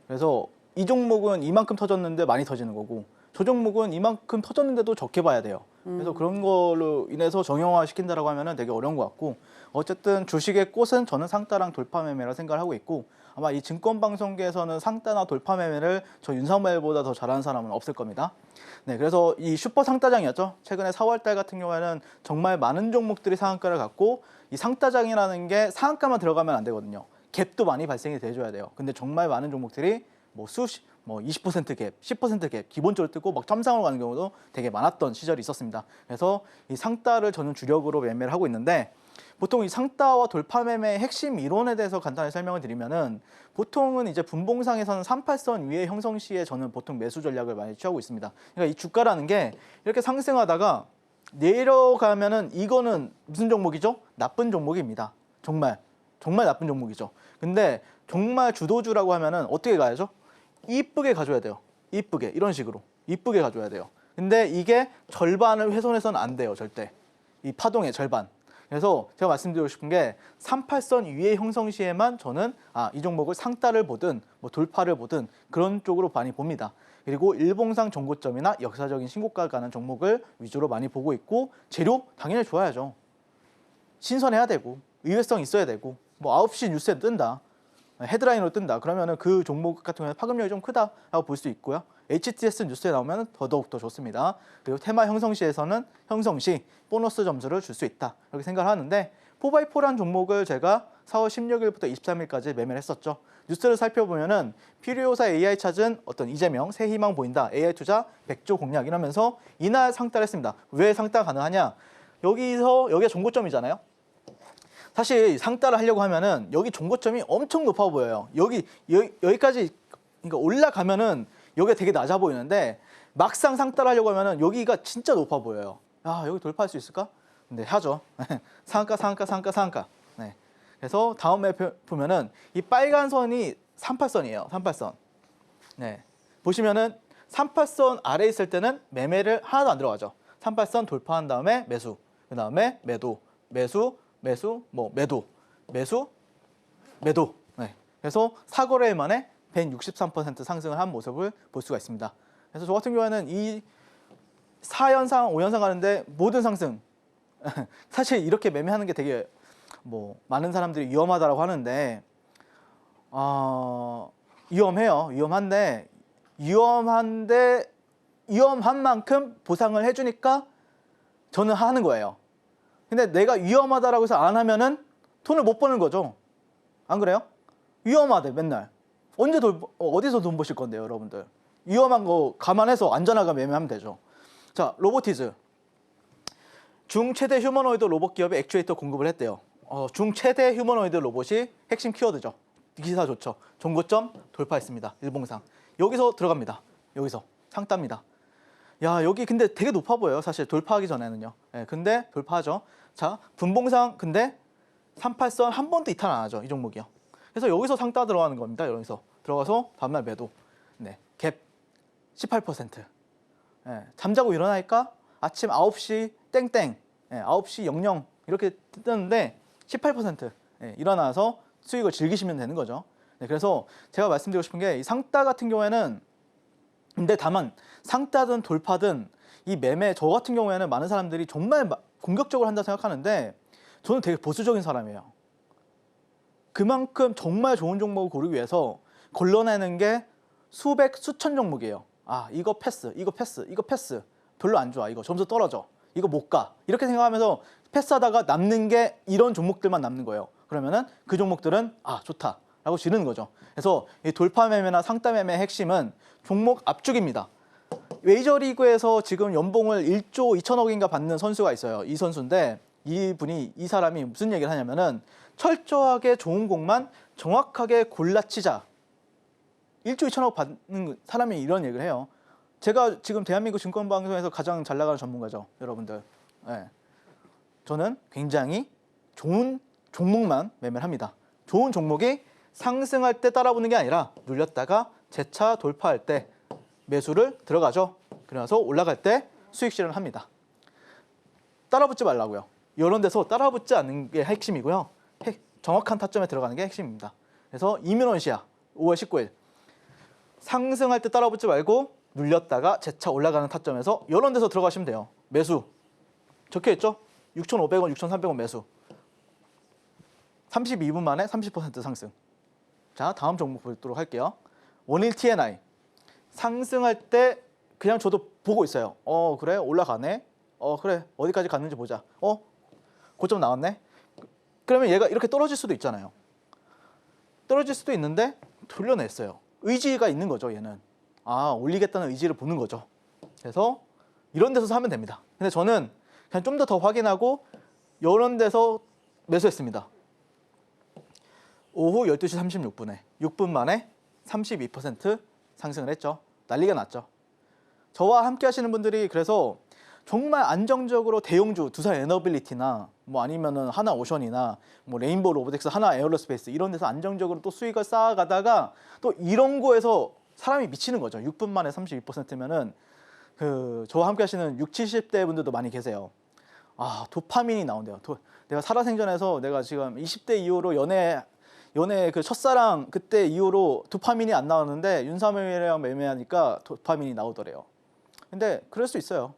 [SPEAKER 2] 그래서 이 종목은 이만큼 터졌는데 많이 터지는 거고 저 종목은 이만큼 터졌는데도 적게 봐야 돼요. 그래서 그런 걸로 인해서 정형화 시킨다라고 하면은 되게 어려운 것 같고, 어쨌든 주식의 꽃은 저는 상따랑 돌파 매매라 생각을 하고 있고, 아마 이 증권방송계에서는 상따나 돌파 매매를 저 윤석열보다 더 잘하는 사람은 없을 겁니다. 네, 그래서 이 슈퍼 상따장이었죠. 최근에 4월 달 같은 경우에는 정말 많은 종목들이 상한가를 갖고, 이 상따장이라는 게 상한가만 들어가면 안 되거든요. 갭도 많이 발생이 돼줘야 돼요. 근데 정말 많은 종목들이 뭐 20% 갭, 10% 갭 기본적으로 뜨고 막 점상으로 가는 경우도 되게 많았던 시절이 있었습니다. 그래서 이 상따를 저는 주력으로 매매를 하고 있는데, 보통 이 상따와 돌파 매매의 핵심 이론에 대해서 간단히 설명을 드리면은, 보통은 이제 분봉상에서는 38선 위에 형성 시에 저는 보통 매수 전략을 많이 취하고 있습니다. 그러니까 이 주가라는 게 이렇게 상승하다가 내려가면은 이거는 무슨 종목이죠? 나쁜 종목입니다. 정말 나쁜 종목이죠. 근데 정말 주도주라고 하면은 어떻게 가야죠? 이쁘게 가줘야 돼요. 이쁘게, 이런 식으로 이쁘게 가줘야 돼요. 근데 이게 절반을 훼손해서는 안 돼요, 절대. 이 파동의 절반. 그래서 제가 말씀드리고 싶은 게 38선 위에 형성 시에만 저는 이 종목을 상따를 보든 뭐 돌파를 보든 그런 쪽으로 많이 봅니다. 그리고 일봉상 정고점이나 역사적인 신고가 가는 종목을 위주로 많이 보고 있고, 재료 당연히 좋아야죠. 신선해야 되고 의외성 있어야 되고, 뭐 9시 뉴스에 뜬다, 헤드라인으로 뜬다 그러면은 그 종목 같은 경우는 파급력이 좀 크다라고 볼 수 있고요. HTS 뉴스에 나오면 더더욱 더 좋습니다. 그리고 테마 형성시에서는 형성시 보너스 점수를 줄 수 있다, 이렇게 생각을 하는데, 4x4란 종목을 제가 4월 16일부터 23일까지 매매를 했었죠. 뉴스를 살펴보면은 필요요사 AI 찾은 어떤 이재명 새 희망 보인다, AI 투자 100조 공략 이러면서 이날 상따를 했습니다. 왜 상따가 가능하냐? 여기가 종고점이잖아요. 사실 상따를 하려고 하면은 여기 종고점이 엄청 높아 보여요. 여기까지 그러니까 올라가면은 여기가 되게 낮아 보이는데, 막상 상따를 하려고 하면은 여기가 진짜 높아 보여요. 여기 돌파할 수 있을까? 근데 하죠. 상한가. 네. 그래서 다음에 보면은 이 빨간 선이 38선이에요. 38선. 네. 보시면은 38선 아래에 있을 때는 매매를 하나도 안 들어가죠. 38선 돌파한 다음에 매수, 그 다음에 매도. 네. 그래서 4거래일 만에 163% 상승을 한 모습을 볼 수가 있습니다. 그래서 저 같은 경우에는 이 4연상, 5연상 가는데 모든 상승 사실 이렇게 매매하는 게 되게 많은 사람들이 위험하다라고 하는데, 위험해요. 위험한데 위험한 만큼 보상을 해주니까 저는 하는 거예요. 근데 내가 위험하다라고 해서 안 하면은 돈을 못 버는 거죠. 안 그래요? 위험하대 맨날. 어디서 돈 버실 건데요, 여러분들? 위험한 거 감안해서 안전하게 매매하면 되죠. 자, 로보티즈. 중최대 휴머노이드 로봇 기업에 액추에이터 공급을 했대요. 중최대 휴머노이드 로봇이 핵심 키워드죠. 기사 좋죠. 종고점 돌파했습니다. 일봉상. 여기서 들어갑니다. 여기서 상따입니다. 여기 근데 되게 높아 보여요. 사실 돌파하기 전에는요. 네, 근데 돌파하죠. 자, 분봉상 근데 38선 한 번도 이탈 안 하죠. 이 종목이요. 그래서 여기서 상따 들어가는 겁니다. 여기서 들어가서 다음날 매도. 네, 갭 18%. 네, 잠자고 일어나니까 아침 9시 땡땡, 9시 00 이렇게 뜨는데 18% 일어나서 수익을 즐기시면 되는 거죠. 네, 그래서 제가 말씀드리고 싶은 게, 이 상따 같은 경우에는, 근데 다만 상따든 돌파든 이 매매, 저 같은 경우에는 많은 사람들이 정말 공격적으로 한다 생각하는데, 저는 되게 보수적인 사람이에요. 그만큼 정말 좋은 종목을 고르기 위해서 걸러내는 게 수천 종목이에요. 이거 패스, 이거 패스, 별로 안 좋아, 이거 점수 떨어져, 이거 못 가, 이렇게 생각하면서 패스하다가 남는 게 이런 종목들만 남는 거예요. 그러면은 그 종목들은 좋다 라고 지르는 거죠. 그래서 이 돌파 매매나 상따 매매의 핵심은 종목 압축입니다. 메이저리그에서 지금 연봉을 1조 2천억인가 받는 선수가 있어요. 이 선수인데, 이 사람이 무슨 얘기를 하냐면은, 철저하게 좋은 공만 정확하게 골라치자. 1조 2천억 받는 사람이 이런 얘기를 해요. 제가 지금 대한민국 증권방송에서 가장 잘 나가는 전문가죠, 여러분들. 네. 저는 굉장히 좋은 종목만 매매를 합니다. 좋은 종목이 상승할 때 따라붙는 게 아니라 눌렸다가 재차 돌파할 때 매수를 들어가죠. 그래서 올라갈 때 수익 실현을 합니다. 따라붙지 말라고요. 이런 데서 따라붙지 않는 게 핵심이고요. 정확한 타점에 들어가는 게 핵심입니다. 그래서 이민원 시야 5월 19일 상승할 때 따라붙지 말고 눌렸다가 재차 올라가는 타점에서 이런 데서 들어가시면 돼요. 매수 적혀 있죠? 6,500원, 6,300원 매수. 32분 만에 30% 상승. 자, 다음 종목 보도록 할게요. 원일 TNI. 상승할 때 그냥 저도 보고 있어요. 그래? 올라가네? 그래. 어디까지 갔는지 보자. 고점 나왔네? 그러면 얘가 이렇게 떨어질 수도 있잖아요. 떨어질 수도 있는데 돌려냈어요. 의지가 있는 거죠, 얘는. 올리겠다는 의지를 보는 거죠. 그래서 이런 데서 사면 됩니다. 근데 저는 그냥 좀 더 확인하고 이런 데서 매수했습니다. 오후 12시 36분에 6분 만에 32% 상승을 했죠. 난리가 났죠. 저와 함께 하시는 분들이 그래서 정말 안정적으로 대형주 두산 에너빌리티나 뭐 아니면은 하나오션이나 뭐 레인보우 로보틱스, 하나 에어로스페이스 이런 데서 안정적으로 또 수익을 쌓아가다가 또 이런 거에서 사람이 미치는 거죠. 6분 만에 32%면은 저와 함께 하시는 60, 70대 분들도 많이 계세요. 도파민이 나온대요. 내가 살아생전에서 내가 지금 20대 이후로 연애 그 첫사랑 그때 이후로 도파민이 안 나오는데 윤석열이랑 매매하니까 도파민이 나오더래요. 근데 그럴 수 있어요.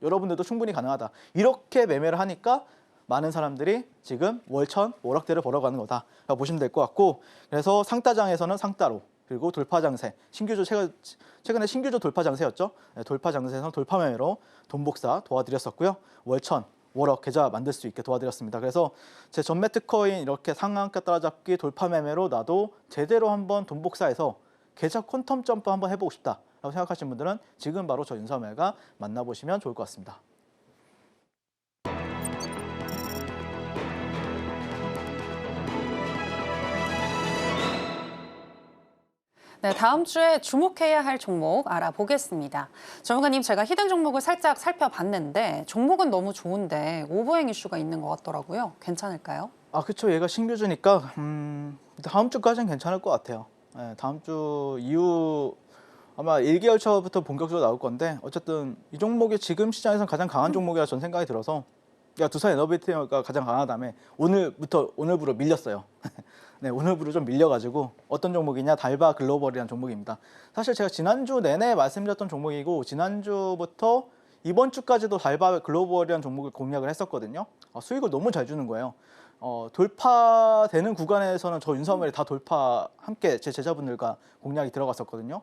[SPEAKER 2] 여러분들도 충분히 가능하다. 이렇게 매매를 하니까 많은 사람들이 지금 월천, 월억대를 벌어가는 거다 라고 보시면 될 것 같고, 그래서 상따장에서는 상따로, 그리고 돌파장세, 최근에 신규조 돌파장세였죠. 돌파장세에서는 돌파매매로 돈복사 도와드렸었고요. 월천, 월억 계좌 만들 수 있게 도와드렸습니다. 그래서 제 전매 특허인 이렇게 상한가 따라잡기 돌파매매로 나도 제대로 한번 돈복사해서 계좌 퀀텀 점프 한번 해보고 싶다 라고 생각하시는 분들은 지금 바로 저 윤석열과 만나보시면 좋을 것 같습니다.
[SPEAKER 1] 네, 다음 주에 주목해야 할 종목 알아보겠습니다. 전문가님, 제가 히든 종목을 살짝 살펴봤는데 종목은 너무 좋은데 오버행 이슈가 있는 것 같더라고요. 괜찮을까요?
[SPEAKER 2] 그렇죠. 얘가 신규주니까 다음 주까지는 괜찮을 것 같아요. 다음 주 이후 아마 1개월 차부터 본격적으로 나올 건데, 어쨌든 이 종목이 지금 시장에서는 가장 강한 종목이라 전 생각이 들어서, 두산 에너빌리티가 가장 강하다며 오늘부로 밀렸어요. 네, 오늘부로 좀 밀려가지고 어떤 종목이냐, 달바 글로벌이라는 종목입니다. 사실 제가 지난주 내내 말씀드렸던 종목이고, 지난주부터 이번 주까지도 달바 글로벌이라는 종목을 공략을 했었거든요. 수익을 너무 잘 주는 거예요. 돌파되는 구간에서는 저 윤석열이 다 돌파 함께 제 제자분들과 공략이 들어갔었거든요.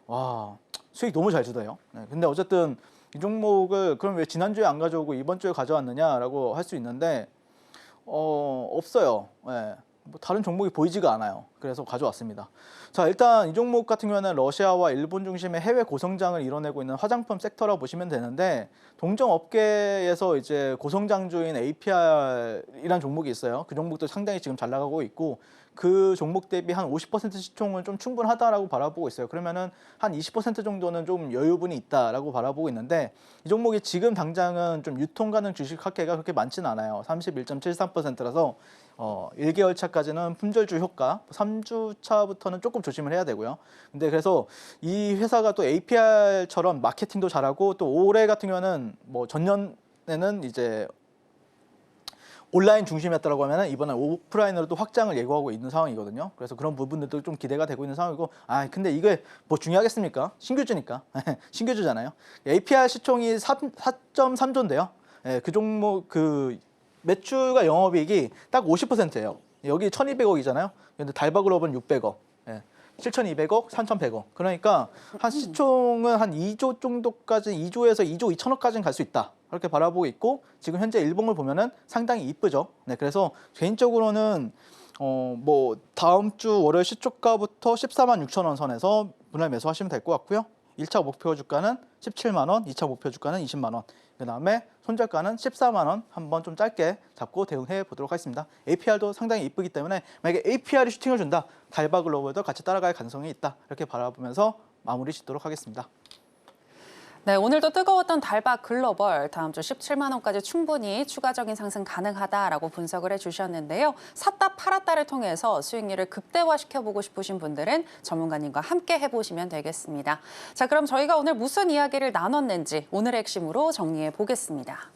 [SPEAKER 2] 와, 수익 너무 잘 주더요. 네, 근데 어쨌든 이 종목을 그럼 왜 지난주에 안 가져오고 이번 주에 가져왔느냐라고 할 수 있는데, 없어요. 네, 뭐 다른 종목이 보이지가 않아요. 그래서 가져왔습니다. 자, 일단 이 종목 같은 경우는 러시아와 일본 중심의 해외 고성장을 이뤄내고 있는 화장품 섹터라고 보시면 되는데, 동종 업계에서 이제 고성장주인 APR이라는 종목이 있어요. 그 종목도 상당히 지금 잘 나가고 있고, 그 종목 대비 한 50% 시총은 좀 충분하다라고 바라보고 있어요. 그러면은 한 20% 정도는 좀 여유분이 있다라고 바라보고 있는데, 이 종목이 지금 당장은 좀 유통 가능 주식 합계가 그렇게 많지는 않아요. 31.73%라서 1개월 차까지는 품절주 효과, 3주 차부터는 조금 조심을 해야 되고요. 근데 그래서 이 회사가 또 APR처럼 마케팅도 잘하고, 또 올해 같은 경우는 뭐 전년에는 이제 온라인 중심이었다고 하면 이번에 오프라인으로도 확장을 예고하고 있는 상황이거든요. 그래서 그런 부분들도 좀 기대가 되고 있는 상황이고, 근데 이게 뭐 중요하겠습니까? 신규주니까. 신규주잖아요. APR 시총이 4.3조인데요. 그 종목 그 매출과 영업이익이 딱 50%예요. 여기 1,200억이잖아요. 근데 달바글로벌은 600억. 7,200억, 3,100억. 그러니까 한 시총은 한 2조 정도까지, 2조에서 2조 2천억까지는 갈 수 있다. 그렇게 바라보고 있고, 지금 현재 일봉을 보면은 상당히 이쁘죠. 네, 그래서 개인적으로는 뭐 다음 주 월요일 시초가부터 14만 6천 원 선에서 분할 매수하시면 될 것 같고요. 1차 목표 주가는 17만 원, 2차 목표 주가는 20만 원. 그다음에 손절가는 14만 원 한번 좀 짧게 잡고 대응해 보도록 하겠습니다. APR도 상당히 이쁘기 때문에 만약에 APR이 슈팅을 준다, 달바 글로벌도 같이 따라갈 가능성이 있다. 이렇게 바라보면서 마무리 짓도록 하겠습니다.
[SPEAKER 1] 네, 오늘도 뜨거웠던 달바 글로벌 다음 주 17만 원까지 충분히 추가적인 상승 가능하다라고 분석을 해주셨는데요. 샀다 팔았다를 통해서 수익률을 극대화시켜보고 싶으신 분들은 전문가님과 함께 해보시면 되겠습니다. 자, 그럼 저희가 오늘 무슨 이야기를 나눴는지 오늘의 핵심으로 정리해 보겠습니다.